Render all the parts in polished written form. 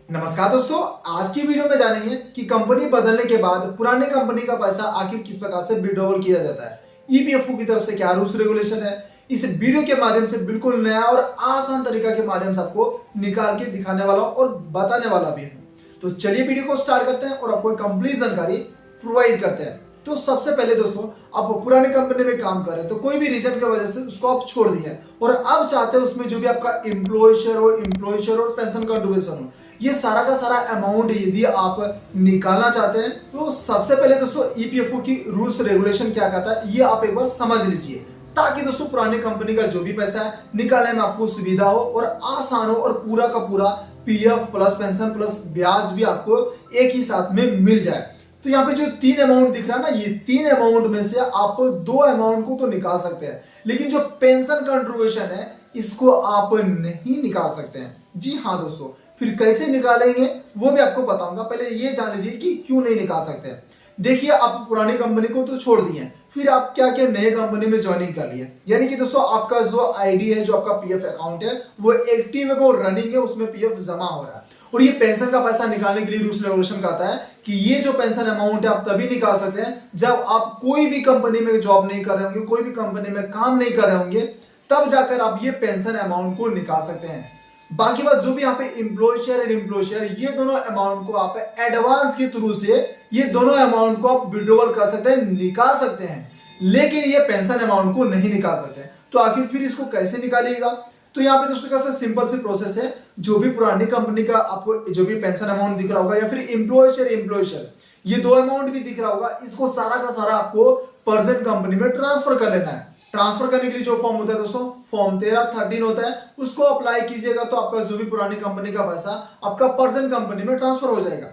नमस्कार दोस्तों, आज की वीडियो में जानेंगे कि कंपनी बदलने के बाद पुराने कंपनी का पैसा आखिर किस प्रकार से विड्रॉवल किया जाता है। ईपीएफओ की तरफ से क्या रूल्स रेगुलेशन है, इस वीडियो के माध्यम से बिल्कुल नया और आसान तरीका के माध्यम से आपको निकाल के दिखाने वाला हूं और बताने वाला भी हूं। तो चलिए वीडियो को स्टार्ट करते हैं और आपको कंप्लीट जानकारी प्रोवाइड करते हैं। तो सबसे पहले दोस्तों, आप पुराने कंपनी में काम कर रहे हैं तो कोई भी रीजन की वजह से उसको आप छोड़ दिए और अब चाहते हैं उसमें जो भी आपका एम्प्लॉय शेयर और पेंशन कंट्रीब्यूशन हो, ये सारा का सारा अमाउंट यदि आप निकालना चाहते हैं तो सबसे पहले दोस्तों ईपीएफओ की रूल्स रेगुलेशन क्या कहता है ये आप एक बार समझ लीजिए, ताकि दोस्तों पुरानी कंपनी का जो भी पैसा है निकालने में आपको सुविधा हो और आसान हो और पूरा का पूरा पीएफ प्लस पेंशन प्लस ब्याज भी आपको एक ही साथ में मिल जाए। तो यहाँ पे जो तीन अमाउंट दिख रहा है ना, ये तीन अमाउंट में से आप दो अमाउंट को तो निकाल सकते हैं, लेकिन जो पेंशन कंट्रीब्यूशन है इसको आप नहीं निकाल सकते हैं। जी हाँ दोस्तों, फिर कैसे निकालेंगे वो भी आपको बताऊंगा। पहले ये जान लीजिए कि क्यों नहीं निकाल सकते हैं। देखिए, आप पुरानी कंपनी को तो छोड़ दिए, फिर आप क्या क्या नए कंपनी में ज्वाइनिंग कर लिए, यानी कि दोस्तों आपका जो आईडी है, जो आपका पीएफ अकाउंट है वो एक्टिव है, वो रनिंग है, उसमें पीएफ जमा हो रहा है और ये पेंशन का पैसा निकालने के लिए रूल्स रेगुलेशन कहता है कि ये जो पेंशन अमाउंट है आप तभी निकाल सकते हैं जब आप कोई भी कंपनी में जॉब नहीं कर रहे होंगे, कोई भी कंपनी में काम नहीं कर रहे होंगे, तब जाकर आप ये पेंशन अमाउंट को निकाल सकते हैं। बाकी बात जो भी यहाँ पे employee share and employee share, ये दोनों अमाउंट को आप एडवांस के थ्रू से ये दोनों अमाउंट को आप विड्रॉवल कर सकते हैं, निकाल सकते हैं, लेकिन ये पेंशन अमाउंट को नहीं निकाल सकते। तो आखिर फिर इसको कैसे निकालिएगा? तो यहाँ पे दोस्तों का सिंपल सी प्रोसेस है। जो भी पुरानी कंपनी का आपको जो भी पेंशन अमाउंट दिख रहा होगा या फिर एम्प्लॉय शेयर ये दो अमाउंट भी दिख रहा होगा, इसको सारा का सारा आपको प्रेजेंट कंपनी में ट्रांसफर कर लेना है। ट्रांसफर करने के लिए जो फॉर्म होता है दोस्तों, फॉर्म 13 होता है, उसको अप्लाई कीजिएगा तो आपका जो भी पुरानी कंपनी का पैसा आपका प्रेजेंट कंपनी में ट्रांसफर हो जाएगा।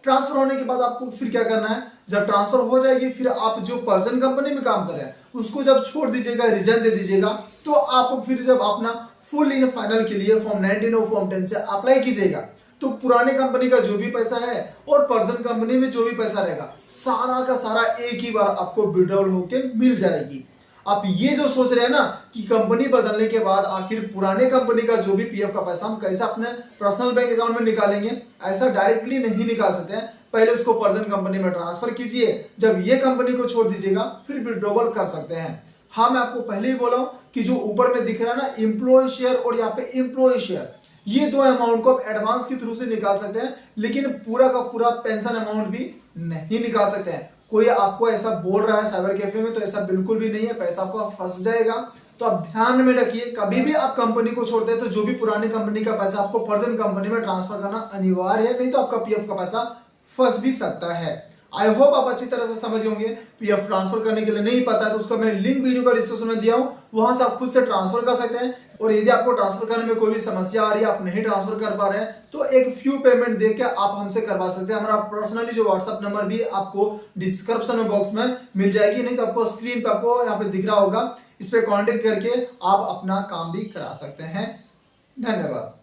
ट्रांसफर होने के बाद आपको फिर क्या करना है, जब ट्रांसफर हो जाएगी फिर आप जो प्रेजेंट कंपनी में काम कर रहे हैं उसको जब छोड़ दीजिएगा, रिजाइन दे दीजिएगा, तो आप फिर जब अपना फुल इन फाइनल के लिए फॉर्म 19 और फॉर्म 10 से अप्लाई कीजिएगा तो पुराने कंपनी का जो भी पैसा है और प्रेजेंट कंपनी में जो भी पैसा रहेगा सारा का सारा एक ही बार आपको विड्रॉल होके मिल जाएगी। आप ये जो सोच रहे हैं ना कि कंपनी बदलने के बाद आखिर पुराने कंपनी का जो भी पीएफ का पैसा हम कैसे अपने पर्सनल बैंक अकाउंट में निकालेंगे, ऐसा डायरेक्टली नहीं निकाल सकते हैं। पहले उसको प्रेजेंट कंपनी में ट्रांसफर कीजिए, जब ये कंपनी को छोड़ दीजिएगा फिर विड्रॉवल कर सकते हैं। हाँ, मैं आपको पहले ही बोला हूं कि जो ऊपर में दिख रहा है ना एम्प्लॉय शेयर और यहाँ पे एम्प्लॉय शेयर, ये दो अमाउंट को आप एडवांस के थ्रू से निकाल सकते हैं, लेकिन पूरा का पूरा पेंशन अमाउंट भी नहीं निकाल सकते हैं। कोई आपको ऐसा बोल रहा है साइबर कैफे में, तो ऐसा बिल्कुल भी नहीं है, पैसा आपका फंस जाएगा। तो आप ध्यान में रखिए, कभी भी आप कंपनी को छोड़ते हैं तो जो भी पुरानी कंपनी का पैसा आपको प्रेजेंट कंपनी में ट्रांसफर करना अनिवार्य है, नहीं तो आपका पीएफ का पैसा फंस भी सकता है। आई होप आप अच्छी तरह से समझ होंगे। पीएफ ट्रांसफर करने के लिए नहीं पता है तो उसका मैं लिंक वीडियो का डिस्क्रिप्शन में दिया हूं, वहां से आप खुद से ट्रांसफर कर सकते हैं। और यदि आपको ट्रांसफर करने में कोई भी समस्या आ रही है, आप नहीं ट्रांसफर कर पा रहे हैं, तो एक फ्यू पेमेंट देकर आप हमसे करवा सकते हैं। हमारा पर्सनली जो व्हाट्सएप नंबर भी आपको डिस्क्रिप्शन में बॉक्स में मिल जाएगी, नहीं तो आपको स्क्रीन पे आपको यहाँ पे दिख रहा होगा, इस पे कॉन्टेक्ट करके आप अपना काम भी करा सकते हैं। धन्यवाद।